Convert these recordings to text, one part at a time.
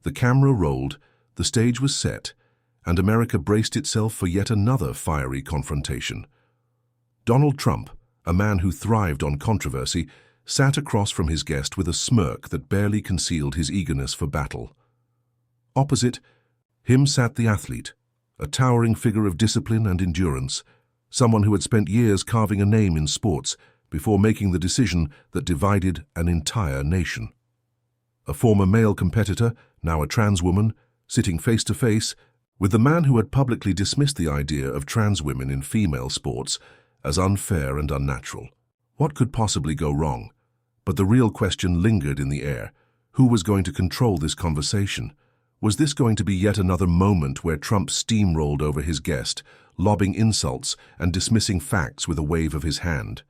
The camera rolled, the stage was set, and America braced itself for yet another fiery confrontation. Donald Trump, a man who thrived on controversy, sat across from his guest with a smirk that barely concealed his eagerness for battle. Opposite him sat the athlete, a towering figure of discipline and endurance, someone who had spent years carving a name in sports before making the decision that divided an entire nation. A former male competitor, now a trans woman, sitting face to face with the man who had publicly dismissed the idea of trans women in female sports as unfair and unnatural. What could possibly go wrong? But the real question lingered in the air. Who was going to control this conversation? Was this going to be yet another moment where Trump steamrolled over his guest, lobbing insults and dismissing facts with a wave of his hand?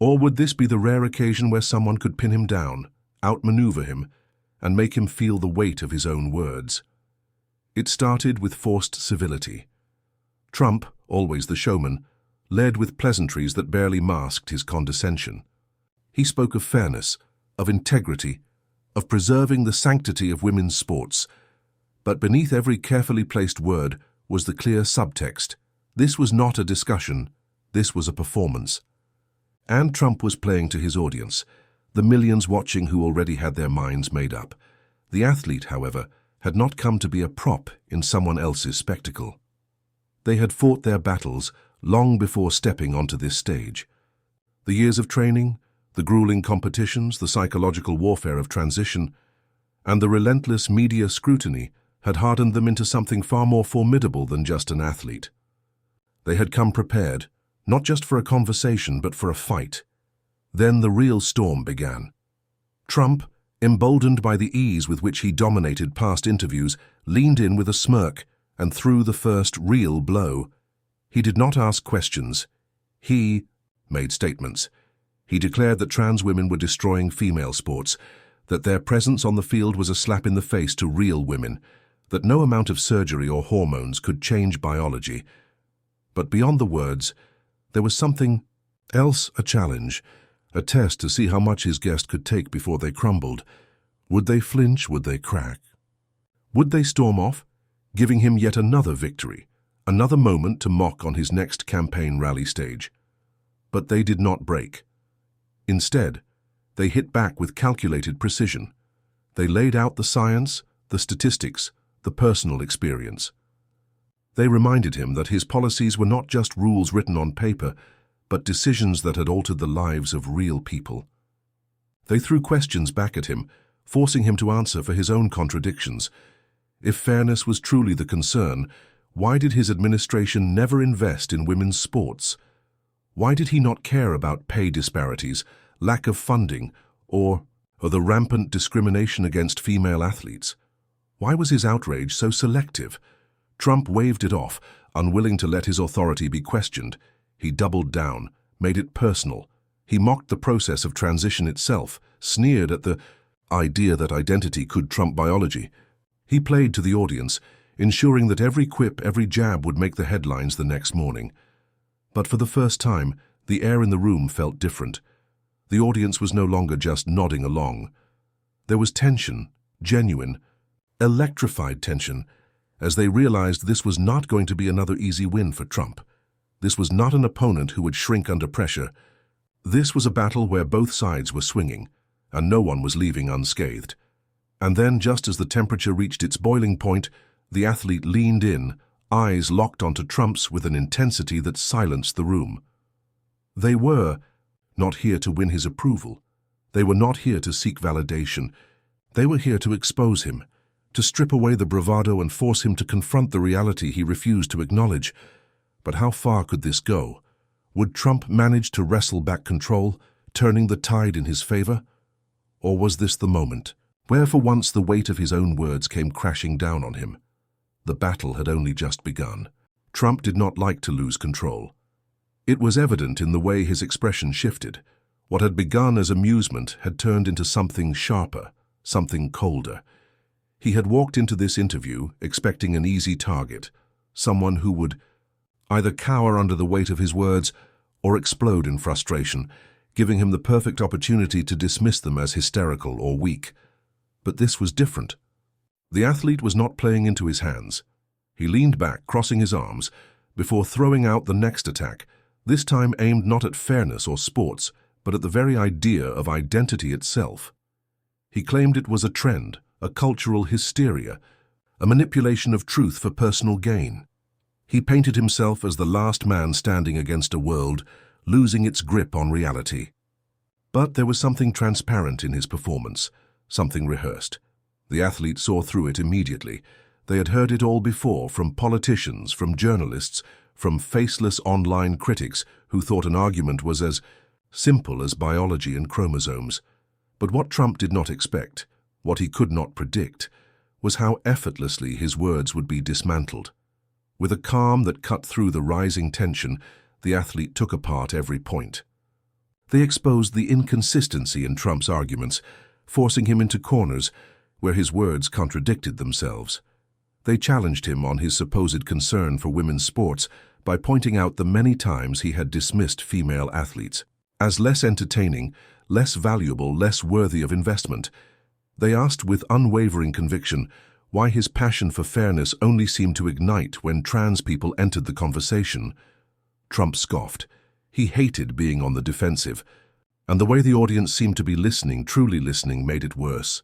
Or would this be the rare occasion where someone could pin him down, outmaneuver him, and make him feel the weight of his own words? It started with forced civility. Trump, always the showman, led with pleasantries that barely masked his condescension. He spoke of fairness, of integrity, of preserving the sanctity of women's sports. But beneath every carefully placed word was the clear subtext. This was not a discussion, this was a performance. And Trump was playing to his audience, the millions watching who already had their minds made up. The athlete, however, had not come to be a prop in someone else's spectacle. They had fought their battles long before stepping onto this stage. The years of training, the grueling competitions, the psychological warfare of transition, and the relentless media scrutiny had hardened them into something far more formidable than just an athlete. They had come prepared, not just for a conversation, but for a fight. Then the real storm began. Trump, emboldened by the ease with which he dominated past interviews, leaned in with a smirk and threw the first real blow. He did not ask questions. He made statements. He declared that trans women were destroying female sports, that their presence on the field was a slap in the face to real women, that no amount of surgery or hormones could change biology. But beyond the words, there was something else, a challenge, a test to see how much his guest could take before they crumbled. Would they flinch? Would they crack? Would they storm off, giving him yet another victory, another moment to mock on his next campaign rally stage? But they did not break. Instead, they hit back with calculated precision. They laid out the science, the statistics, the personal experience. They reminded him that his policies were not just rules written on paper, but decisions that had altered the lives of real people. They threw questions back at him, forcing him to answer for his own contradictions. If fairness was truly the concern, why did his administration never invest in women's sports? Why did he not care about pay disparities, lack of funding, or the rampant discrimination against female athletes? Why was his outrage so selective? Trump waved it off, unwilling to let his authority be questioned. He doubled down, made it personal. He mocked the process of transition itself, sneered at the idea that identity could trump biology. He played to the audience, ensuring that every quip, every jab would make the headlines the next morning. But for the first time, the air in the room felt different. The audience was no longer just nodding along. There was tension, genuine, electrified tension, as they realized this was not going to be another easy win for Trump. This was not an opponent who would shrink under pressure. This was a battle where both sides were swinging, and no one was leaving unscathed. And then, just as the temperature reached its boiling point, the athlete leaned in, eyes locked onto Trump's with an intensity that silenced the room. They were not here to win his approval. They were not here to seek validation. They were here to expose him, to strip away the bravado and force him to confront the reality he refused to acknowledge. But how far could this go? Would Trump manage to wrestle back control, turning the tide in his favor? Or was this the moment, where for once the weight of his own words came crashing down on him? The battle had only just begun. Trump did not like to lose control. It was evident in the way his expression shifted. What had begun as amusement had turned into something sharper, something colder. He had walked into this interview expecting an easy target, someone who would either cower under the weight of his words or explode in frustration, giving him the perfect opportunity to dismiss them as hysterical or weak. But this was different. The athlete was not playing into his hands. He leaned back, crossing his arms, before throwing out the next attack, this time aimed not at fairness or sports, but at the very idea of identity itself. He claimed it was a trend, a cultural hysteria, a manipulation of truth for personal gain. He painted himself as the last man standing against a world, losing its grip on reality. But there was something transparent in his performance, something rehearsed. The athlete saw through it immediately. They had heard it all before, from politicians, from journalists, from faceless online critics who thought an argument was as simple as biology and chromosomes. But what Trump did not expect, what he could not predict, was how effortlessly his words would be dismantled. With a calm that cut through the rising tension, the athlete took apart every point. They exposed the inconsistency in Trump's arguments, forcing him into corners where his words contradicted themselves. They challenged him on his supposed concern for women's sports by pointing out the many times he had dismissed female athletes as less entertaining, less valuable, less worthy of investment. They asked with unwavering conviction why his passion for fairness only seemed to ignite when trans people entered the conversation. Trump scoffed. He hated being on the defensive, and the way the audience seemed to be listening, truly listening, made it worse.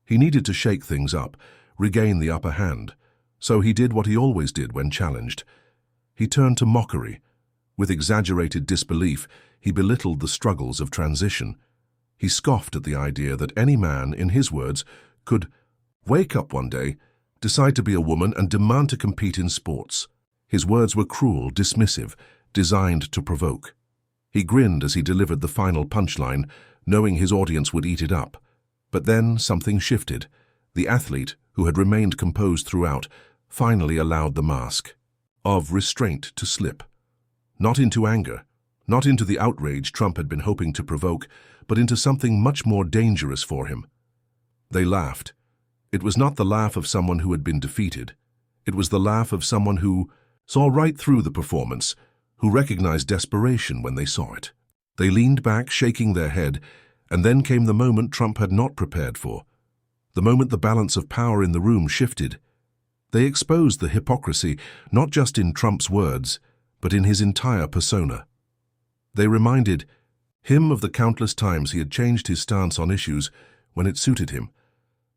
He needed to shake things up, regain the upper hand, so he did what he always did when challenged. He turned to mockery. With exaggerated disbelief, he belittled the struggles of transition. He scoffed at the idea that any man, in his words, could wake up one day, decide to be a woman, and demand to compete in sports. His words were cruel, dismissive, designed to provoke. He grinned as he delivered the final punchline, knowing his audience would eat it up. But then something shifted. The athlete, who had remained composed throughout, finally allowed the mask of restraint to slip. Not into anger, not into the outrage Trump had been hoping to provoke, but into something much more dangerous for him. They laughed. It was not the laugh of someone who had been defeated. It was the laugh of someone who saw right through the performance, who recognized desperation when they saw it. They leaned back, shaking their head, and then came the moment Trump had not prepared for. The moment the balance of power in the room shifted. They exposed the hypocrisy, not just in Trump's words, but in his entire persona. They reminded him of the countless times he had changed his stance on issues when it suited him,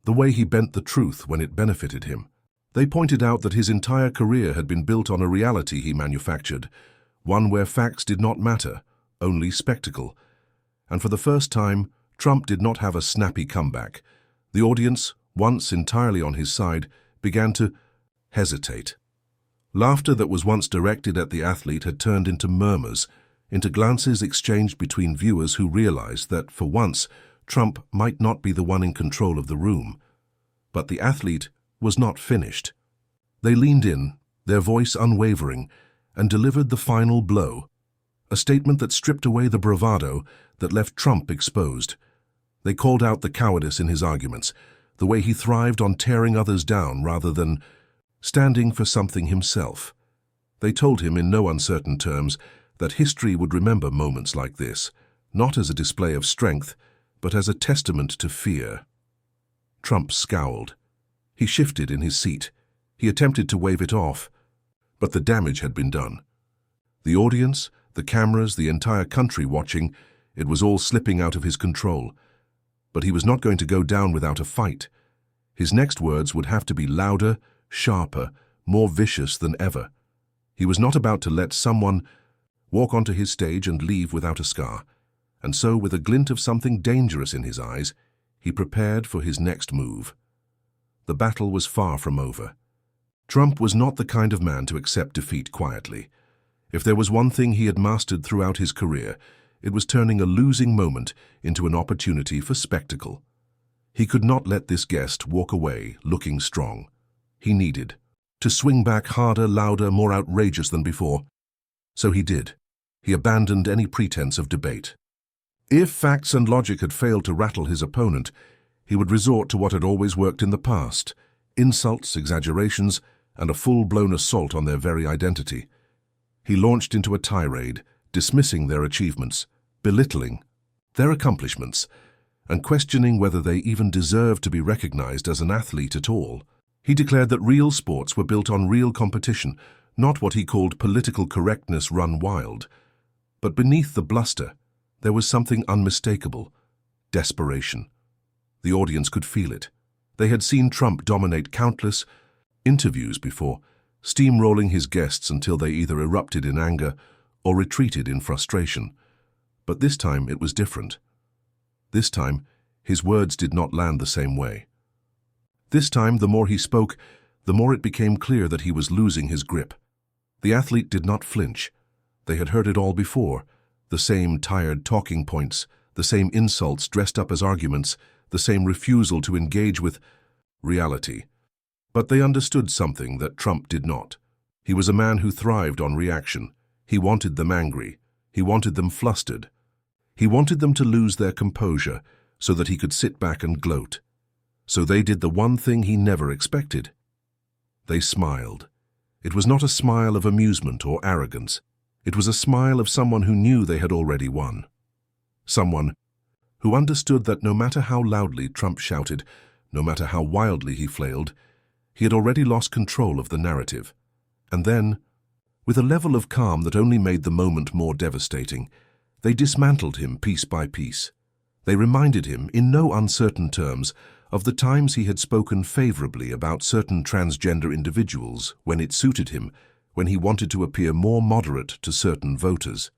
the way he bent the truth when it benefited him. They pointed out that his entire career had been built on a reality he manufactured, one where facts did not matter, only spectacle. And for the first time, Trump did not have a snappy comeback. The audience, once entirely on his side, began to hesitate. Laughter that was once directed at the athlete had turned into murmurs, into glances exchanged between viewers who realized that, for once, Trump might not be the one in control of the room. But the athlete was not finished. They leaned in, their voice unwavering, and delivered the final blow, a statement that stripped away the bravado that left Trump exposed. They called out the cowardice in his arguments, the way he thrived on tearing others down rather than standing for something himself. They told him in no uncertain terms that history would remember moments like this, not as a display of strength, but as a testament to fear. Trump scowled. He shifted in his seat. He attempted to wave it off, but the damage had been done. The audience, the cameras, the entire country watching, it was all slipping out of his control. But he was not going to go down without a fight. His next words would have to be louder, sharper, more vicious than ever. He was not about to let someone walk onto his stage and leave without a scar. And so, with a glint of something dangerous in his eyes, he prepared for his next move. The battle was far from over. Trump was not the kind of man to accept defeat quietly. If there was one thing he had mastered throughout his career, it was turning a losing moment into an opportunity for spectacle. He could not let this guest walk away looking strong. He needed to swing back harder, louder, more outrageous than before. So he did. He abandoned any pretense of debate. If facts and logic had failed to rattle his opponent, he would resort to what had always worked in the past: insults, exaggerations, and a full-blown assault on their very identity. He launched into a tirade, dismissing their achievements, belittling their accomplishments, and questioning whether they even deserved to be recognized as an athlete at all. He declared that real sports were built on real competition, not what he called political correctness run wild. But beneath the bluster, there was something unmistakable: desperation. The audience could feel it. They had seen Trump dominate countless interviews before, steamrolling his guests until they either erupted in anger or retreated in frustration. But this time it was different. This time, his words did not land the same way. This time, the more he spoke, the more it became clear that he was losing his grip. The athlete did not flinch. They had heard it all before: the same tired talking points, the same insults dressed up as arguments, the same refusal to engage with reality. But they understood something that Trump did not. He was a man who thrived on reaction. He wanted them angry. He wanted them flustered. He wanted them to lose their composure so that he could sit back and gloat. So they did the one thing he never expected. They smiled. It was not a smile of amusement or arrogance. It was a smile of someone who knew they had already won. Someone who understood that no matter how loudly Trump shouted, no matter how wildly he flailed, he had already lost control of the narrative. And then, with a level of calm that only made the moment more devastating, they dismantled him piece by piece. They reminded him, in no uncertain terms, of the times he had spoken favorably about certain transgender individuals when it suited him, when he wanted to appear more moderate to certain voters.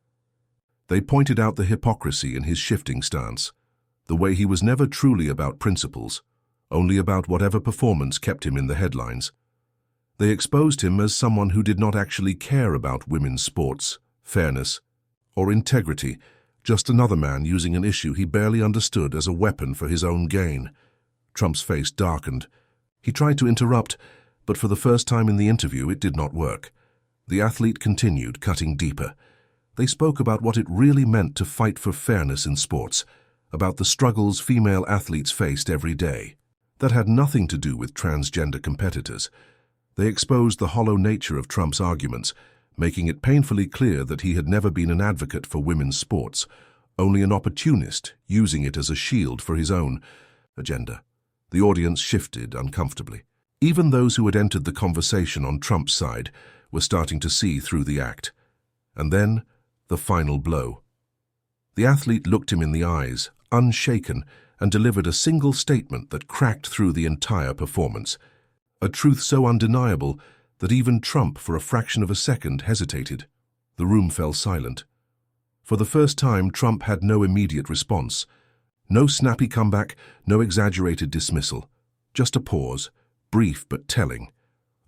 They pointed out the hypocrisy in his shifting stance, the way he was never truly about principles, only about whatever performance kept him in the headlines. They exposed him as someone who did not actually care about women's sports, fairness, or integrity, just another man using an issue he barely understood as a weapon for his own gain. Trump's face darkened. He tried to interrupt, but for the first time in the interview it did not work. The athlete continued, cutting deeper. They spoke about what it really meant to fight for fairness in sports, about the struggles female athletes faced every day. That had nothing to do with transgender competitors. They exposed the hollow nature of Trump's arguments, making it painfully clear that he had never been an advocate for women's sports, only an opportunist using it as a shield for his own agenda. The audience shifted uncomfortably. Even those who had entered the conversation on Trump's side were starting to see through the act. And then, the final blow. The athlete looked him in the eyes, unshaken, and delivered a single statement that cracked through the entire performance. A truth so undeniable that even Trump, for a fraction of a second, hesitated. The room fell silent. For the first time, Trump had no immediate response. No snappy comeback, no exaggerated dismissal. Just a pause, brief but telling.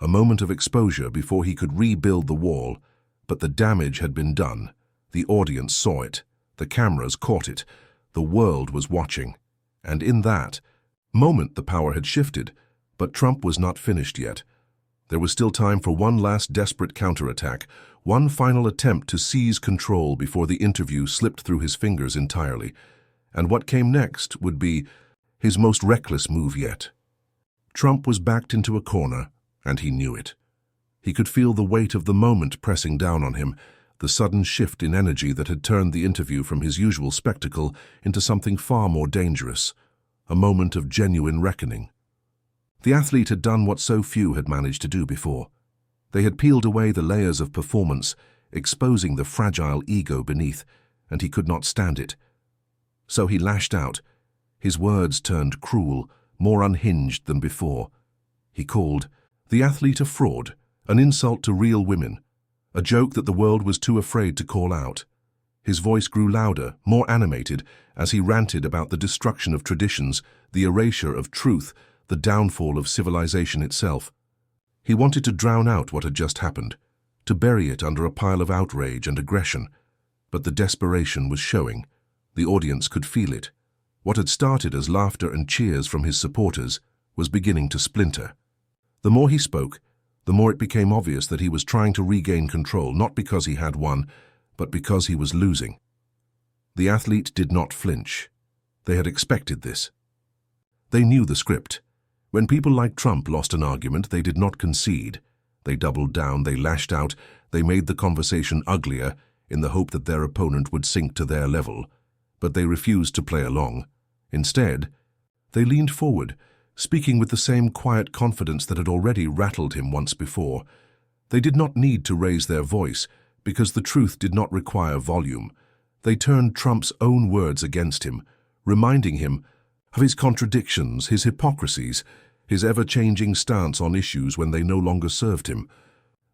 A moment of exposure before he could rebuild the wall. But the damage had been done. The audience saw it. The cameras caught it. The world was watching. And in that moment the power had shifted, but Trump was not finished yet. There was still time for one last desperate counterattack, one final attempt to seize control before the interview slipped through his fingers entirely. And what came next would be his most reckless move yet. Trump was backed into a corner, and he knew it. He could feel the weight of the moment pressing down on him, the sudden shift in energy that had turned the interview from his usual spectacle into something far more dangerous, a moment of genuine reckoning. The athlete had done what so few had managed to do before. They had peeled away the layers of performance, exposing the fragile ego beneath, and he could not stand it. So he lashed out. His words turned cruel, more unhinged than before. He called the athlete a fraud, an insult to real women, a joke that the world was too afraid to call out. His voice grew louder, more animated, as he ranted about the destruction of traditions, the erasure of truth, the downfall of civilization itself. He wanted to drown out what had just happened, to bury it under a pile of outrage and aggression. But the desperation was showing. The audience could feel it. What had started as laughter and cheers from his supporters was beginning to splinter. The more he spoke, the more it became obvious that he was trying to regain control, not because he had won, but because he was losing. The athlete did not flinch. They had expected this. They knew the script. When people like Trump lost an argument, they did not concede. They doubled down, they lashed out, they made the conversation uglier in the hope that their opponent would sink to their level. But they refused to play along. Instead, they leaned forward, speaking with the same quiet confidence that had already rattled him once before. They did not need to raise their voice, because the truth did not require volume. They turned Trump's own words against him, reminding him of his contradictions, his hypocrisies, his ever-changing stance on issues when they no longer served him.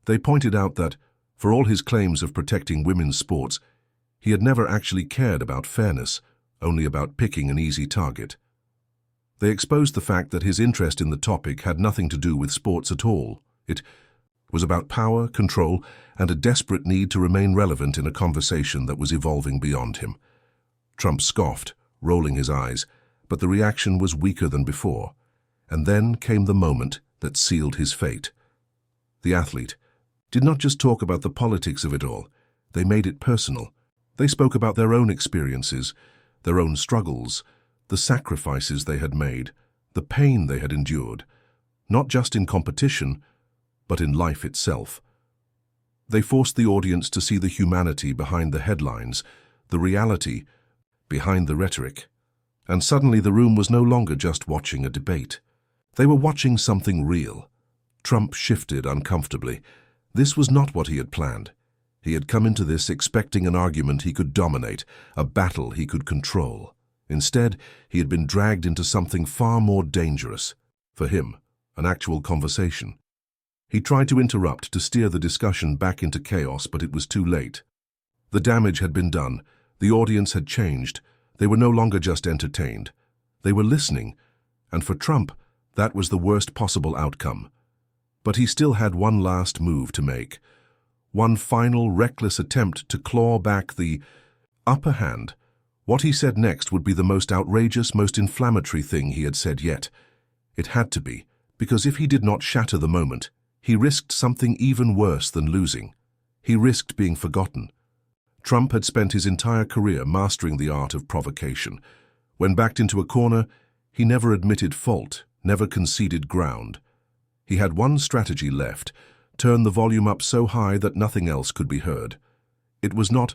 They pointed out that, for all his claims of protecting women's sports, he had never actually cared about fairness, only about picking an easy target. They exposed the fact that his interest in the topic had nothing to do with sports at all. It was about power, control, and a desperate need to remain relevant in a conversation that was evolving beyond him. Trump scoffed, rolling his eyes, but the reaction was weaker than before. And then came the moment that sealed his fate. The athlete did not just talk about the politics of it all. They made it personal. They spoke about their own experiences, their own struggles, the sacrifices they had made, the pain they had endured, not just in competition, but in life itself. They forced the audience to see the humanity behind the headlines, the reality behind the rhetoric. And suddenly the room was no longer just watching a debate. They were watching something real. Trump shifted uncomfortably. This was not what he had planned. He had come into this expecting an argument he could dominate, a battle he could control. Instead, he had been dragged into something far more dangerous. For him, an actual conversation. He tried to interrupt, to steer the discussion back into chaos, but it was too late. The damage had been done. The audience had changed. They were no longer just entertained. They were listening. And for Trump, that was the worst possible outcome. But he still had one last move to make. One final, reckless attempt to claw back the upper hand. What he said next would be the most outrageous, most inflammatory thing he had said yet. It had to be, because if he did not shatter the moment, he risked something even worse than losing. He risked being forgotten. Trump had spent his entire career mastering the art of provocation. When backed into a corner, he never admitted fault, never conceded ground. He had one strategy left: turn the volume up so high that nothing else could be heard. It was not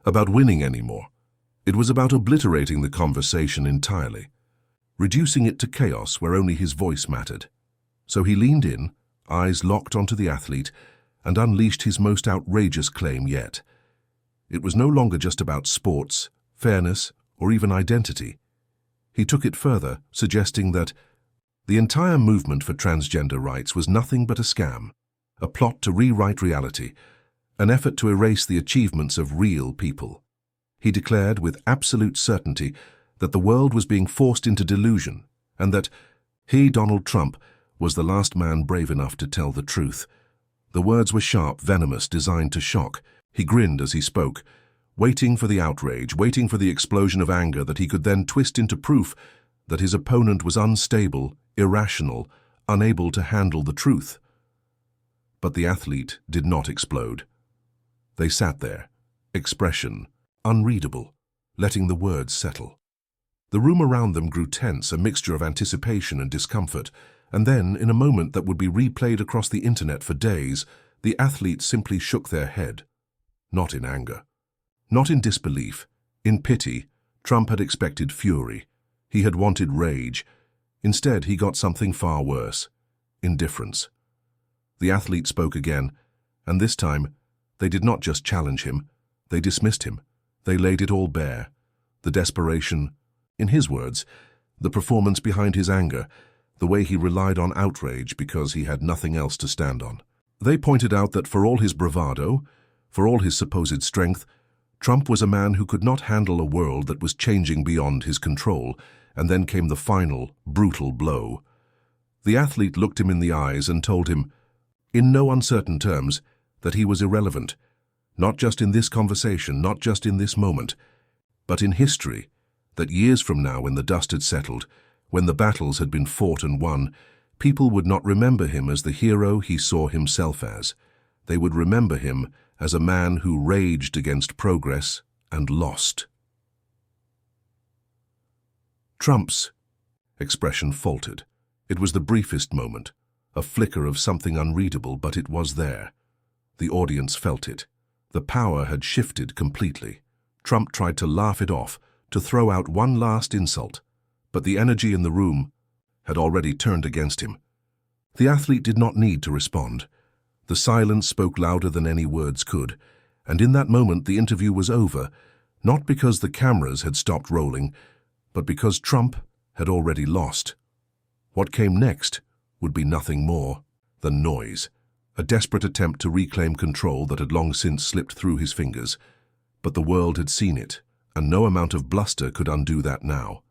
about winning anymore. It was about obliterating the conversation entirely, reducing it to chaos where only his voice mattered. So he leaned in, eyes locked onto the athlete, and unleashed his most outrageous claim yet. It was no longer just about sports, fairness, or even identity. He took it further, suggesting that the entire movement for transgender rights was nothing but a scam, a plot to rewrite reality, an effort to erase the achievements of real people. He declared with absolute certainty that the world was being forced into delusion, and that he, Donald Trump, was the last man brave enough to tell the truth. The words were sharp, venomous, designed to shock. He grinned as he spoke, waiting for the outrage, waiting for the explosion of anger that he could then twist into proof that his opponent was unstable, irrational, unable to handle the truth. But the athlete did not explode. They sat there, expression unreadable, letting the words settle. The room around them grew tense, a mixture of anticipation and discomfort, and then, in a moment that would be replayed across the internet for days, the athletes simply shook their head. Not in anger. Not in disbelief. In pity. Trump had expected fury. He had wanted rage. Instead, he got something far worse. Indifference. The athlete spoke again, and this time, they did not just challenge him. They dismissed him. They laid it all bare. The desperation, in his words, the performance behind his anger, the way he relied on outrage because he had nothing else to stand on. They pointed out that for all his bravado, for all his supposed strength, Trump was a man who could not handle a world that was changing beyond his control, and then came the final, brutal blow. The athlete looked him in the eyes and told him, in no uncertain terms, that he was irrelevant, not just in this conversation, not just in this moment, but in history, that years from now, when the dust had settled, when the battles had been fought and won, people would not remember him as the hero he saw himself as. They would remember him as a man who raged against progress and lost. Trump's expression faltered. It was the briefest moment, a flicker of something unreadable, but it was there. The audience felt it. The power had shifted completely. Trump tried to laugh it off, to throw out one last insult, but the energy in the room had already turned against him. The athlete did not need to respond. The silence spoke louder than any words could, and in that moment the interview was over, not because the cameras had stopped rolling, but because Trump had already lost. What came next would be nothing more than noise, a desperate attempt to reclaim control that had long since slipped through his fingers. But the world had seen it, and no amount of bluster could undo that now.